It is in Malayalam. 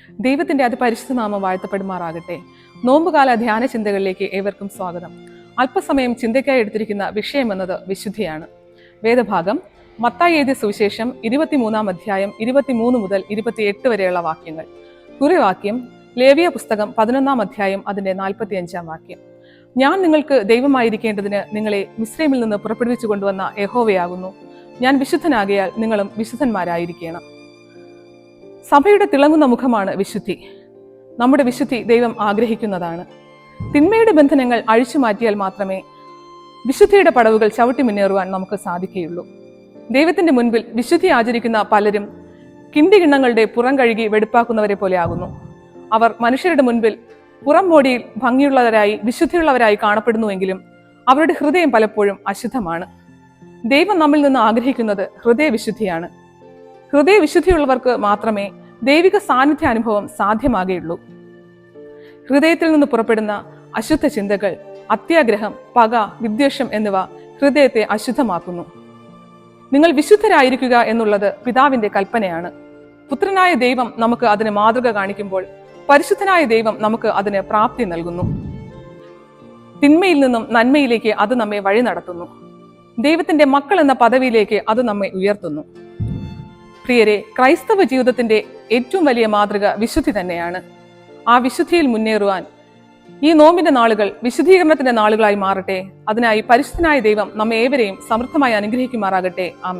ദൈവത്തിന്റെ അതിപരിശുദ്ധ നാമം വാഴ്ത്തപ്പെടുമാറാകട്ടെ. നോമ്പുകാല ധ്യാന ചിന്തകളിലേക്ക് ഏവർക്കും സ്വാഗതം. അല്പസമയം ചിന്തയ്ക്കായി എടുത്തിരിക്കുന്ന വിഷയം എന്നത് വിശുദ്ധിയാണ്. വേദഭാഗം മത്തായി എഴുതിയ സുവിശേഷം 23-ാം അധ്യായം 23 മുതൽ 28 വരെയുള്ള വാക്യങ്ങൾ. കുറിവാക്യം ലേവ്യ പുസ്തകം 11-ാം അധ്യായം അതിന്റെ 45-ാം വാക്യം. ഞാൻ നിങ്ങൾക്ക് ദൈവമായിരിക്കേണ്ടതിന് നിങ്ങളെ മിസ്രൈമിൽ നിന്ന് പുറപ്പെടുവിച്ചു കൊണ്ടുവന്ന യഹോവയാകുന്നു. ഞാൻ വിശുദ്ധനാകയാൽ നിങ്ങളും വിശുദ്ധന്മാരായിരിക്കണം. സഭയുടെ തിളങ്ങുന്ന മുഖമാണ് വിശുദ്ധി. നമ്മുടെ വിശുദ്ധി ദൈവം ആഗ്രഹിക്കുന്നതാണ്. തിന്മയുടെ ബന്ധനങ്ങൾ അഴിച്ചു മാറ്റിയാൽ മാത്രമേ വിശുദ്ധിയുടെ പടവുകൾ ചവിട്ടി മുന്നേറുവാൻ നമുക്ക് സാധിക്കുകയുള്ളൂ. ദൈവത്തിന്റെ മുൻപിൽ വിശുദ്ധി ആചരിക്കുന്ന പലരും കിണ്ടികിണ്ണങ്ങളുടെ പുറം കഴുകി വെടുപ്പാക്കുന്നവരെ പോലെ ആകുന്നു. അവർ മനുഷ്യരുടെ മുൻപിൽ പുറം മോടിയിൽ ഭംഗിയുള്ളവരായി വിശുദ്ധിയുള്ളവരായി കാണപ്പെടുന്നുവെങ്കിലും അവരുടെ ഹൃദയം പലപ്പോഴും അശുദ്ധമാണ്. ദൈവം നമ്മിൽ നിന്ന് ആഗ്രഹിക്കുന്നത് ഹൃദയവിശുദ്ധിയാണ്. ഹൃദയവിശുദ്ധിയുള്ളവർക്ക് മാത്രമേ ദൈവിക സാന്നിധ്യ അനുഭവം സാധ്യമാകുകയുള്ളൂ. ഹൃദയത്തിൽ നിന്ന് പുറപ്പെടുന്ന അശുദ്ധ ചിന്തകൾ, അത്യാഗ്രഹം, പക, വിദ്വേഷം എന്നിവ ഹൃദയത്തെ അശുദ്ധമാക്കുന്നു. നിങ്ങൾ വിശുദ്ധരായിരിക്കുക എന്നുള്ളത് പിതാവിന്റെ കൽപ്പനയാണ്. പുത്രനായ ദൈവം നമുക്ക് അതിന് മാതൃക കാണിക്കുമ്പോൾ പരിശുദ്ധനായ ദൈവം നമുക്ക് അതിന് പ്രാപ്തി നൽകുന്നു. തിന്മയിൽ നിന്നും നന്മയിലേക്ക് അത് നമ്മെ വഴി നടത്തുന്നു. ദൈവത്തിന്റെ മക്കൾ എന്ന പദവിയിലേക്ക് അത് നമ്മെ ഉയർത്തുന്നു. പ്രിയരെ, ക്രൈസ്തവ ജീവിതത്തിന്റെ ഏറ്റവും വലിയ മാതൃക വിശുദ്ധി തന്നെയാണ്. ആ വിശുദ്ധിയിൽ മുന്നേറുവാൻ ഈ നോമ്പിന്റെ നാളുകൾ വിശുദ്ധീകരണത്തിന്റെ നാളുകളായി മാറട്ടെ. അതിനായി പരിശുദ്ധനായ ദൈവം നമ്മെ ഏവരെയും സമൃദ്ധമായി അനുഗ്രഹിക്കുമാറാകട്ടെ. ആമേൻ.